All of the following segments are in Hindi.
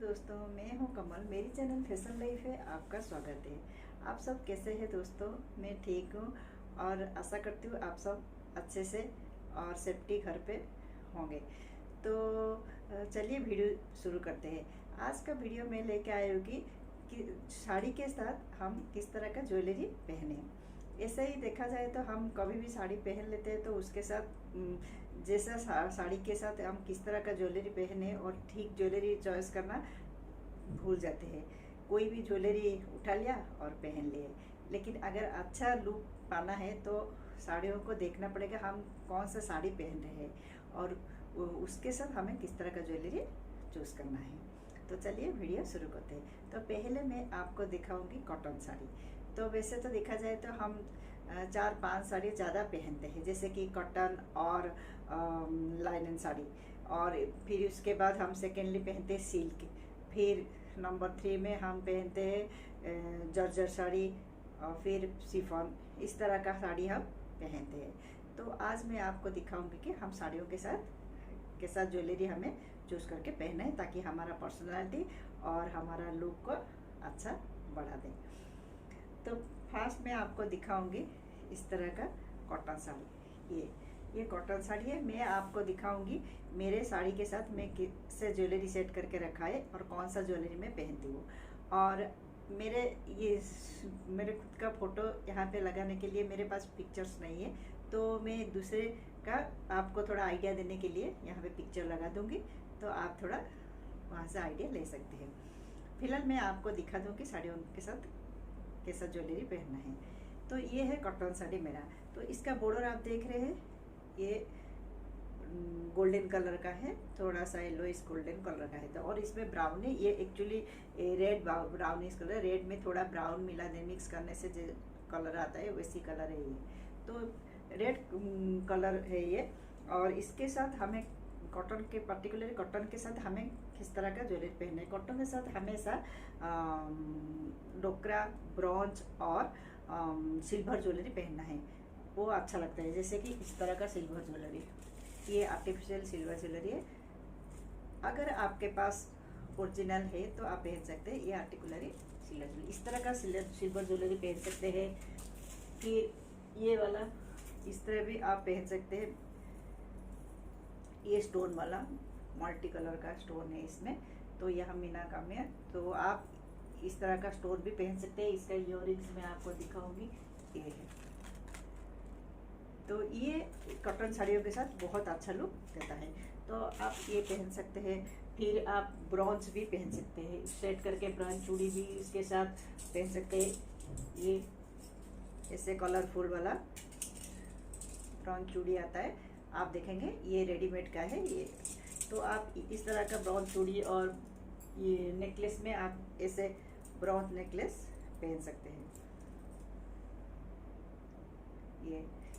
दोस्तों, मैं हूं कमल। मेरी चैनल फैशन लाइफ है, आपका स्वागत है। आप सब कैसे हैं दोस्तों? मैं ठीक हूं और आशा करती हूँ आप सब अच्छे से और सेफ्टी घर पे होंगे। तो चलिए वीडियो शुरू करते हैं। आज का वीडियो मैं लेके आई हूँ कि साड़ी के साथ हम किस तरह का ज्वेलरी पहने। ऐसा ही देखा जाए तो हम कभी भी साड़ी पहन लेते हैं तो उसके साथ जैसा साड़ी के साथ हम किस तरह का ज्वेलरी पहने और ठीक ज्वेलरी चॉइस करना भूल जाते हैं। कोई भी ज्वेलरी उठा लिया और पहन लिए, लेकिन अगर अच्छा लुक पाना है तो साड़ियों को देखना पड़ेगा हम कौन सा साड़ी पहन रहे हैं और उसके साथ हमें किस तरह का ज्वेलरी चूज करना है। तो चलिए वीडियो शुरू करते हैं। तो पहले मैं आपको दिखाऊंगी कॉटन साड़ी। तो वैसे तो देखा जाए तो हम 4-5 साड़ी ज़्यादा पहनते हैं, जैसे कि कॉटन और लाइनन साड़ी, और फिर उसके बाद हम सेकेंडली पहनते हैं सिल्क। फिर नंबर 3 में हम पहनते हैं जॉर्जेट साड़ी और फिर शिफॉन। इस तरह का साड़ी हम पहनते हैं। तो आज मैं आपको दिखाऊंगी कि हम साड़ियों के साथ ज्वेलरी हमें चूज़ करके पहना है ताकि हमारा पर्सनालिटी और हमारा लुक को अच्छा बढ़ा दें। तो फर्स्ट मैं आपको दिखाऊंगी इस तरह का कॉटन साड़ी। ये कॉटन साड़ी है। मैं आपको दिखाऊंगी मेरे साड़ी के साथ मैं किससे ज्वेलरी सेट करके रखा है और कौन सा ज्वेलरी मैं पहनती हूँ। और मेरे खुद का फोटो यहाँ पे लगाने के लिए मेरे पास पिक्चर्स नहीं है, तो मैं दूसरे का आपको थोड़ा आइडिया देने के लिए यहाँ पे पिक्चर लगा दूंगी, तो आप थोड़ा वहाँ से आइडिया ले सकते हैं। फिलहाल मैं आपको दिखा दूँ कि साड़ियों के साथ कैसा ज्वेलरी पहनना है। तो ये है कॉटन साड़ी मेरा। तो इसका बॉर्डर आप देख रहे हैं, ये गोल्डन कलर का है, थोड़ा सा येलोइश गोल्डन कलर का है। तो और इसमें ब्राउन है, ये actually red brownish colour, red में थोड़ा ब्राउन मिला दे, मिक्स करने से जो कलर आता है वैसी कलर है ये। तो रेड कलर है ये। और इसके साथ हमें कॉटन के पर्टिकुलर कॉटन के साथ हमें किस तरह का ज्वेलरी पहनना है। कॉटन के साथ हमेशा डोकरा, ब्रॉन्ज और सिल्वर ज्वेलरी पहनना है, वो अच्छा लगता है। जैसे कि इस तरह का सिल्वर ज्वेलरी, ये आर्टिफिशियल सिल्वर ज्वेलरी है। अगर आपके पास ओरिजिनल है तो आप पहन सकते हैं ये आर्टिकुलरी सिल्वर ज्वेलरी। इस तरह का सिल्वर ज्वेलरी पहन सकते हैं। फिर ये वाला इस तरह भी आप पहन सकते हैं। ये स्टोन वाला मल्टी कलर का स्टोन है इसमें, तो यह मीना काम है। तो आप इस तरह का स्टोन भी पहन सकते हैं। इसका इयररिंग्स मैं आपको दिखाऊंगी, ये है। तो ये कॉटन साड़ियों के साथ बहुत अच्छा लुक देता है, तो आप ये पहन सकते हैं। फिर आप ब्रॉन्ज भी पहन सकते हैं, स्ट्रेट करके ब्रॉन्ज चूड़ी भी इसके साथ पहन सकते हैं। ये ऐसे कलरफुल वाला ब्रॉन्ज चूड़ी आता है, आप देखेंगे ये रेडीमेड का है ये। तो आप इस तरह का ब्रॉन्ज चूड़ी और ये नेकलेस में आप ऐसे ब्रॉन्ज नेकलेस पहन सकते हैं।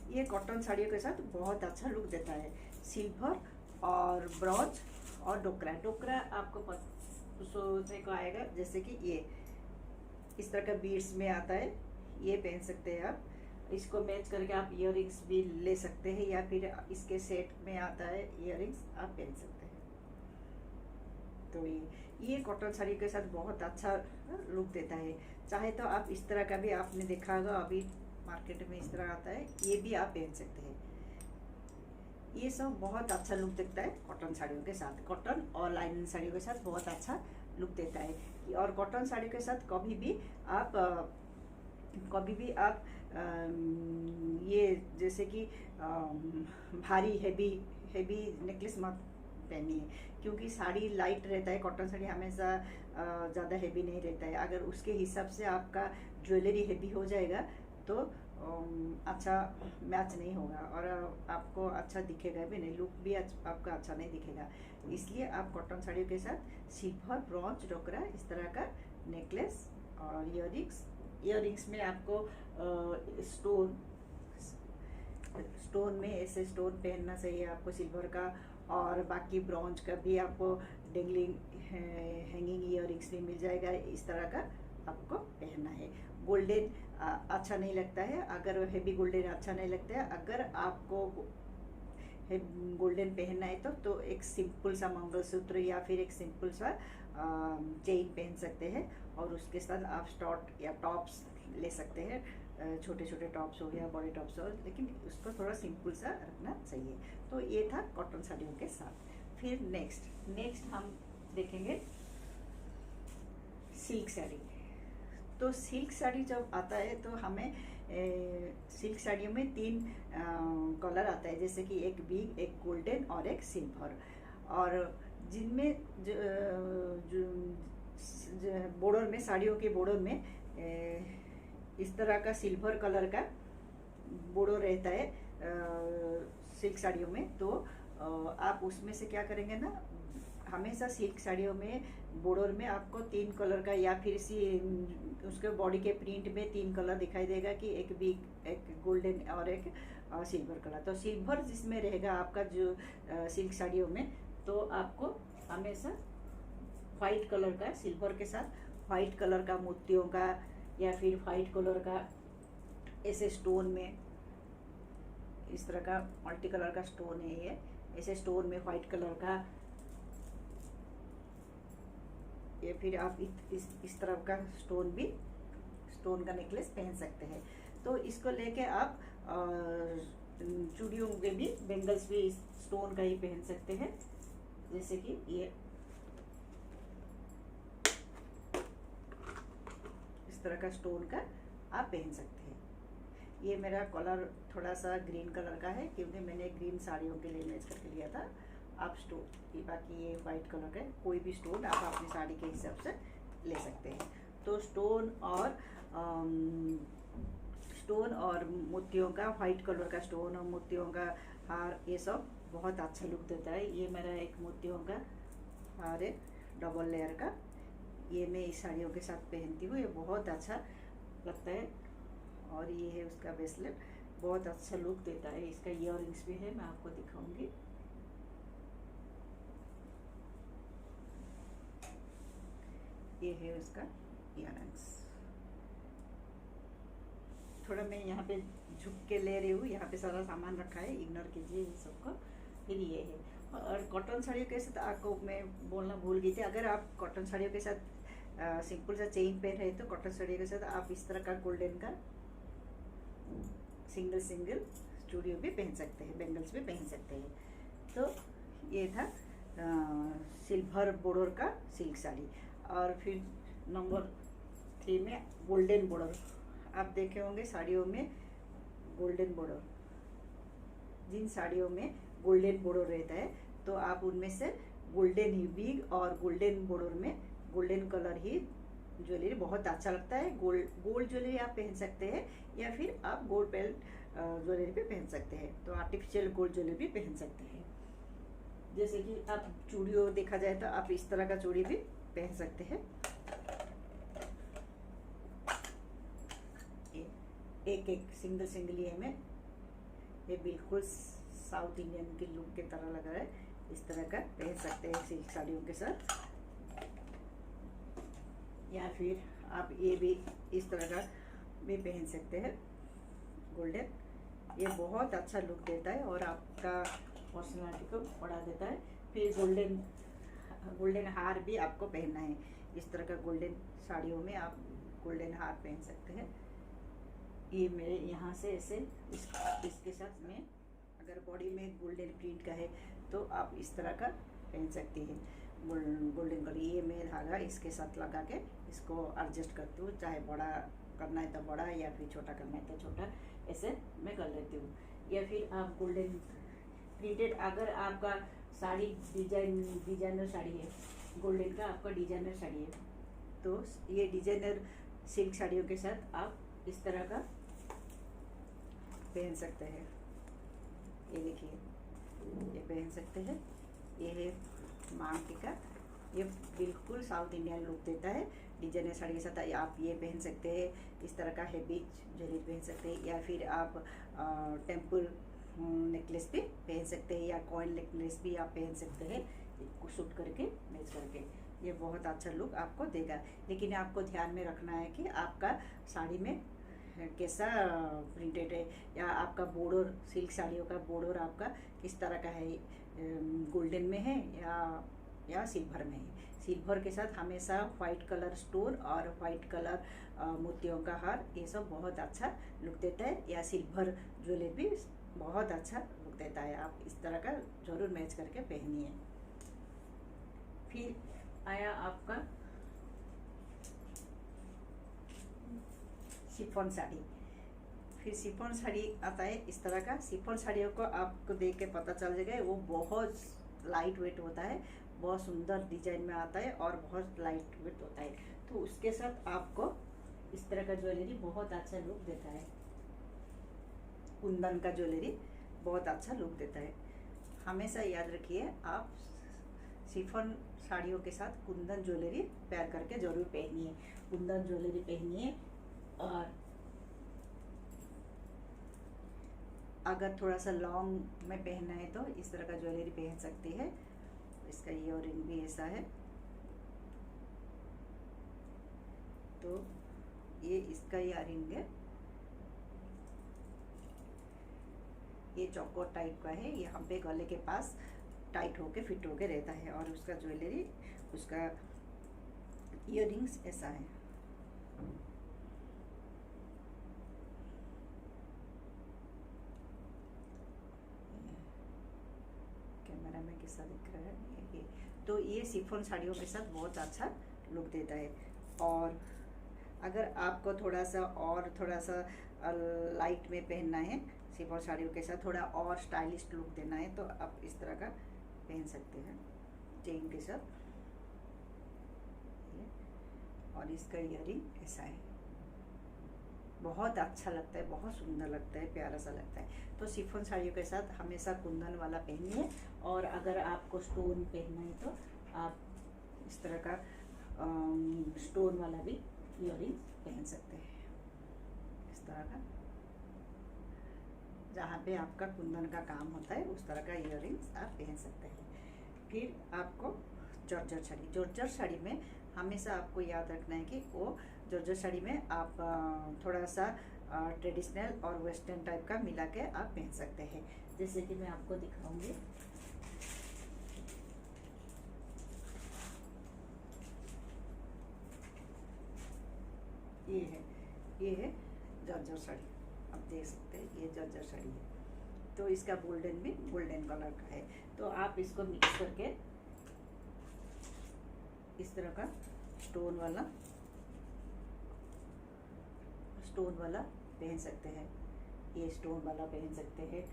ये कॉटन साड़ियों के साथ बहुत अच्छा लुक देता है। सिल्वर और ब्रॉन्ज और डोकरा आपको सोचने को आएगा, जैसे कि ये इस तरह का बीड्स में आता है, ये पहन सकते हैं आप। इसको मैच करके आप इयररिंग्स भी ले सकते हैं, या फिर इसके सेट में आता है इयररिंग्स, आप पहन सकते हैं। तो ये कॉटन साड़ी के साथ बहुत अच्छा लुक देता है। चाहे तो आप इस तरह का भी आपने देखा होगा, अभी मार्केट में इस तरह आता है, ये भी आप पहन सकते हैं। ये सब बहुत अच्छा लुक देता है कॉटन साड़ियों के साथ। कॉटन और लाइनिंग साड़ियों के साथ बहुत अच्छा लुक देता है। और कॉटन साड़ी के साथ कभी भी आप ये जैसे कि भारी हेवी नेकलेस मत पहनिए, क्योंकि साड़ी लाइट रहता है। कॉटन साड़ी हमेशा ज़्यादा हेवी नहीं रहता है। अगर उसके हिसाब से आपका ज्वेलरी हेवी हो जाएगा तो अच्छा मैच नहीं होगा और आपको अच्छा दिखेगा भी नहीं, लुक भी आपका अच्छा नहीं दिखेगा। इसलिए आप कॉटन साड़ियों के साथ सिल्वर, ब्रॉन्ज, डोकरा इस तरह का नेकलेस और इयररिंग्स में आपको स्टोन में ऐसे स्टोन पहनना चाहिए आपको सिल्वर का, और बाकी ब्रॉन्ज का भी आपको डेंगलिंग हैंगिंग इयररिंग्स भी मिल जाएगा। इस तरह का आपको पहनना है। गोल्डन अच्छा नहीं लगता है, अगर हेवी गोल्डन अच्छा नहीं लगता है। अगर आपको गोल्डन पहनना है तो एक सिंपल सा मंगलसूत्र या फिर एक सिंपल सा चेन पहन सकते हैं, और उसके साथ आप स्टॉट या टॉप्स ले सकते हैं। छोटे छोटे टॉप्स हो गया, बड़े टॉप्स हो, लेकिन उसको थोड़ा सिंपल सा रखना चाहिए। तो ये था कॉटन साड़ियों के साथ। फिर नेक्स्ट हम देखेंगे सिल्क साड़ी। तो सिल्क साड़ी जब आता है तो हमें सिल्क साड़ियों में 3 कलर आता है, जैसे कि एक बिग, एक गोल्डन और एक सिल्वर। और जिनमें जो बॉर्डर में, साड़ियों के बॉर्डर में इस तरह का सिल्वर कलर का बॉर्डर रहता है सिल्क साड़ियों में। तो आप उसमें से क्या करेंगे ना, हमेशा सिल्क साड़ियों में बॉर्डर में आपको 3 कलर का, या फिर उसके बॉडी के प्रिंट में 3 कलर दिखाई देगा, कि एक बिग, एक गोल्डन और एक सिल्वर कलर। तो सिल्वर जिसमें रहेगा आपका जो सिल्क साड़ियों में, तो आपको हमेशा वाइट कलर का, सिल्वर के साथ वाइट कलर का मोतियों का, या फिर वाइट कलर का ऐसे स्टोन में, इस तरह का मल्टी कलर का स्टोन है ये, ऐसे स्टोन में वाइट कलर का, या फिर आप इस तरह का स्टोन का नेकलेस पहन सकते हैं। तो इसको लेके आप चूड़ियों में भी, बेंगल्स भी स्टोन का ही पहन सकते हैं, जैसे कि ये इस तरह का स्टोन का आप पहन सकते हैं। ये मेरा कलर थोड़ा सा ग्रीन कलर का है, क्योंकि मैंने ग्रीन साड़ियों के लिए मैच करके लिया था। आप स्टोन, बाकी ये वाइट कलर का कोई भी स्टोन आप अपनी साड़ी के हिसाब से ले सकते हैं। तो स्टोन और मोतियों का, वाइट कलर का स्टोन और मोतियों का हार, ये सब बहुत अच्छा लुक देता है। ये मेरा एक मोतियों का हार है, डबल लेयर का। ये मैं इस साड़ियों के साथ पहनती हूँ, ये बहुत अच्छा लगता है। और ये है उसका ब्रेसलेट, बहुत अच्छा लुक देता है। इसका इयररिंग्स भी है, मैं आपको दिखाऊंगी। ये है उसका इयररिंग्स। थोड़ा मैं यहाँ पे झुक के ले रही हूँ, यहाँ पे सारा सामान रखा है, इग्नोर कीजिए ये सबको। फिर ये है, और कॉटन साड़ियों के साथ आपको मैं बोलना भूल गई थी, अगर आप कॉटन साड़ियों के साथ सिंपल सा चेन पहन रहे, तो कॉटन साड़ियों के साथ आप इस तरह का गोल्डन का सिंगल चूड़ियों भी पहन सकते हैं, बेंगल्स भी पहन सकते हैं। तो ये था सिल्वर बॉर्डर का सिल्क साड़ी। और फिर नंबर 3 में गोल्डन बॉर्डर। आप देखे होंगे साड़ियों में गोल्डन बॉर्डर, जिन साड़ियों में गोल्डन बॉर्डर रहता है, तो आप उनमें से गोल्डन ही बिग और गोल्डन बॉर्डर में गोल्डन कलर ही ज्वेलरी बहुत अच्छा लगता है। गोल्ड ज्वेलरी आप पहन सकते हैं, या फिर आप गोल्ड बेल्ट ज्वेलरी भी पहन सकते हैं। तो आर्टिफिशियल गोल्ड ज्वेलरी भी पहन सकते हैं, जैसे कि आप चूड़ियों देखा जाए तो आप इस तरह का चूड़ी भी पहन सकते हैं। एक सिंगल ये में, ये बिल्कुल साउथ इंडियन के लुक की तरह लग रहा है। इस तरह का पहन सकते हैं सिल्क साड़ियों के साथ, या फिर आप ये भी इस तरह का भी पहन सकते हैं गोल्डन। ये बहुत अच्छा लुक देता है और आपका पर्सनालिटी को बढ़ा देता है। फिर गोल्डन हार भी आपको पहनना है, इस तरह का गोल्डन साड़ियों में आप गोल्डन हार पहन सकते हैं। ये मेरे यहाँ से ऐसे इसके साथ में, अगर बॉडी में गोल्डन प्रिंट का है तो आप इस तरह का पहन सकती हैं गोल्डन कलर। ये मैं धागा इसके साथ लगा के इसको एडजस्ट करती हूँ, चाहे बड़ा करना है तो बड़ा, या फिर छोटा करना है तो छोटा, ऐसे मैं कर लेती हूँ। या फिर आप गोल्डन प्रिंटेड, अगर आपका साड़ी डिजाइनर साड़ी है, गोल्डन का आपका डिजाइनर साड़ी है, तो ये डिजाइनर सिल्क साड़ियों के साथ आप इस तरह का पहन सकते हैं। ये देखिए, ये पहन सकते हैं। ये है मांग का, ये बिल्कुल साउथ इंडियन लुक देता है। डिजाइनर साड़ी के साथ आप ये पहन सकते हैं, इस तरह का हैवी ज्वेलरी पहन सकते हैं, या फिर आप टेम्पल नेकलेस भी पहन सकते हैं, या कॉइन नेकलेस भी आप पहन सकते हैं, इसको शूट करके मैच करके। ये बहुत अच्छा लुक आपको देगा। लेकिन आपको ध्यान में रखना है कि आपका साड़ी में कैसा प्रिंटेड है, या आपका बॉर्डर, सिल्क साड़ियों का बॉर्डर आपका किस तरह का है, गोल्डन में है या या सिल्वर में है। सिल्वर के साथ हमेशा वाइट कलर स्टोन और वाइट कलर मोतियों का हार, ये सब बहुत अच्छा लुक देता है। या सिल्वर ज्वेलरी भी बहुत अच्छा लुक देता है। आप इस तरह का जरूर मैच करके पहनिए। फिर आया आपका शिफॉन साड़ी। फिर शिफॉन साड़ी आता है इस तरह का। शिफॉन साड़ियों को आपको देख के पता चल जाएगा, वो बहुत लाइट वेट होता है, बहुत सुंदर डिजाइन में आता है और बहुत लाइट वेट होता है। तो उसके साथ आपको इस तरह का ज्वेलरी बहुत अच्छा लुक देता है। कुंदन का ज्वेलरी बहुत अच्छा लुक देता है। हमेशा याद रखिए, आप शिफॉन साड़ियों के साथ कुंदन ज्वेलरी पेयर करके जरूर पहनिए। कुंदन ज्वेलरी पहनिए। और अगर थोड़ा सा लॉन्ग में पहनना है तो इस तरह का ज्वेलरी पहन सकती है। इसका ईयररिंग भी ऐसा है। तो ये इसका ईयररिंग है, ये चौकोर टाइप का है। यहाँ पे गले के पास टाइट होके फिट होके रहता है। और उसका ज्वेलरी, उसका ईयररिंग्स ऐसा है। कैमरा में कैसा दिख रहा है ये। तो ये शिफॉन साड़ियों के साथ बहुत अच्छा लुक देता है। और अगर आपको थोड़ा सा लाइट में पहनना है, शिफॉन साड़ियों के साथ थोड़ा और स्टाइलिश लुक देना है, तो आप इस तरह का पहन सकते हैं चेन के साथ। और इसका ईयररिंग ऐसा है, बहुत अच्छा लगता है, बहुत सुंदर लगता है, प्यारा सा लगता है। तो शिफॉन साड़ियों के साथ हमेशा कुंदन वाला पहनिए। और अगर आपको स्टोन पहनना है तो आप इस तरह का स्टोन वाला भी ईयररिंग पहन सकते हैं। इस तरह का, जहाँ पे आपका कुंदन का काम होता है उस तरह का ईयररिंग्स आप पहन सकते हैं। फिर आपको जॉर्जेट साड़ी। जॉर्जेट साड़ी में हमेशा आपको याद रखना है कि वो जॉर्जेट साड़ी में आप थोड़ा सा ट्रेडिशनल और वेस्टर्न टाइप का मिला के आप पहन सकते हैं। जैसे कि मैं आपको दिखाऊंगी। ये है जॉर्जेट साड़ी, आप देख सकते हैं ये जॉर्जेट साड़ी है। तो इसका गोल्डन भी गोल्डन कलर का है। तो आप इसको मिक्स करके इस तरह का स्टोन वाला पहन सकते हैं। ये स्टोन वाला पहन सकते हैं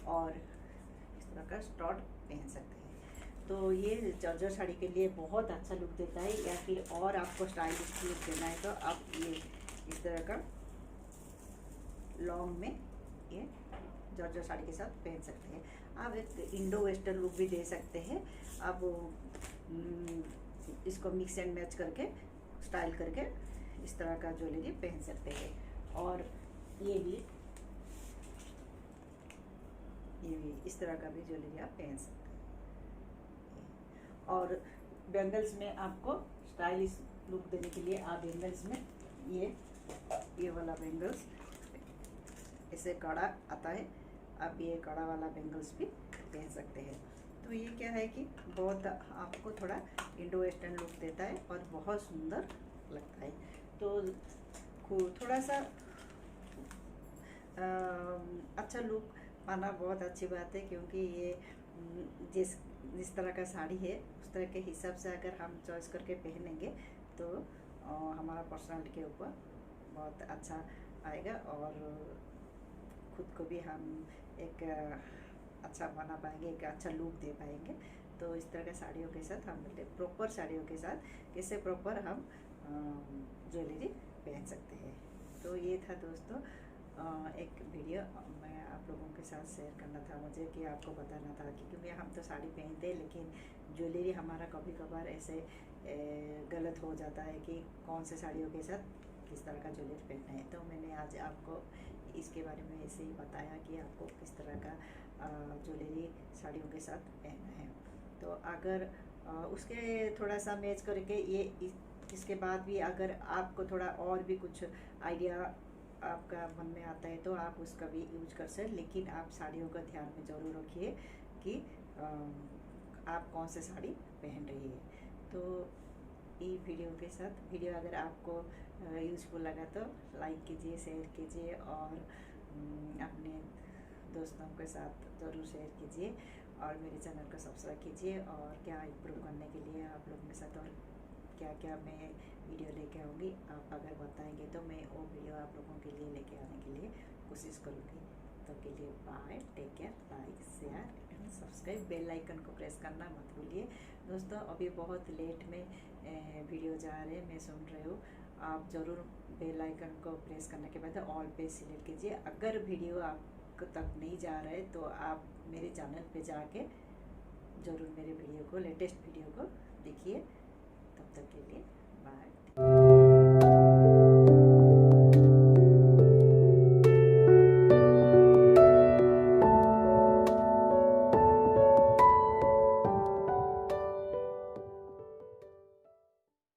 और इस तरह का स्टड पहन सकते हैं। तो ये जॉर्जेट साड़ी के लिए बहुत अच्छा लुक देता है। या फिर और आपको स्टाइलिश लुक देना है तो आप ये इस तरह का लॉन्ग में ये जॉर्जेट साड़ी के साथ पहन सकते हैं। आप एक इंडो वेस्टर्न लुक भी दे सकते हैं। आप इसको मिक्स एंड मैच करके स्टाइल करके इस तरह का ज्वेलरी पहन सकते हैं। और ये भी इस तरह का भी ज्वेलरी आप पहन सकते हैं। और बैंगल्स में आपको स्टाइलिश लुक देने के लिए आप बैंगल्स में ये वाला बैंगल्स ऐसे कड़ा आता है, आप ये कड़ा वाला बैंगल्स भी पहन सकते हैं। तो ये क्या है कि बहुत आपको थोड़ा इंडो वेस्टर्न लुक देता है और बहुत सुंदर लगता है। तो थोड़ा सा अच्छा लुक पाना बहुत अच्छी बात है, क्योंकि ये जिस तरह का साड़ी है उस तरह के हिसाब से अगर हम चॉइस करके पहनेंगे तो हमारा पर्सनालिटी के ऊपर बहुत अच्छा आएगा और खुद को भी हम एक अच्छा बना पाएंगे, एक अच्छा लुक दे पाएंगे। तो इस तरह के साड़ियों के साथ हम प्रॉपर साड़ियों के साथ कैसे प्रॉपर हम ज्वेलरी पहन सकते हैं। तो ये था दोस्तों एक वीडियो मैं आप लोगों के साथ शेयर करना था मुझे, कि आपको बताना था कि क्योंकि हम तो साड़ी पहनते हैं लेकिन ज्वेलरी हमारा कभी कभार ऐसे गलत हो जाता है कि कौन से साड़ियों के साथ किस तरह का ज्वेलरी पहनना है। तो मैंने आज आपको इसके बारे में ऐसे ही बताया कि आपको किस तरह का ज्वेलरी साड़ियों के साथ पहनना है। तो अगर उसके थोड़ा सा मैच करके इसके बाद भी अगर आपको थोड़ा और भी कुछ आइडिया आपका मन में आता है तो आप उसका भी यूज कर सकते, लेकिन आप साड़ियों का ध्यान में ज़रूर रखिए कि आप कौन से साड़ी पहन रही है। तो ये वीडियो के साथ वीडियो अगर आपको यूज़फुल लगा तो लाइक कीजिए, शेयर कीजिए और अपने दोस्तों के साथ ज़रूर शेयर कीजिए और मेरे चैनल को सब्सक्राइब कीजिए। और क्या इम्प्रूव करने के लिए आप लोगों के साथ और क्या क्या मैं वीडियो लेके आऊँगी, आप अगर बताएंगे तो मैं वो वीडियो आप लोगों के लिए लेके आने के लिए कोशिश करूँगी। तब के लिए bye, take care, like, share and subscribe, bell icon को प्रेस करना मत भूलिए। दोस्तों अभी बहुत लेट में वीडियो जा रहे हैं, मैं सुन रही हूँ। आप ज़रूर बेल आइकन को प्रेस करने के बाद ऑल पे सिलेक्ट कीजिए। अगर वीडियो आप तक नहीं जा रहा है तो आप मेरे चैनल पे जाके ज़रूर मेरे वीडियो को, लेटेस्ट वीडियो को देखिए। तब तक के लिए बाय।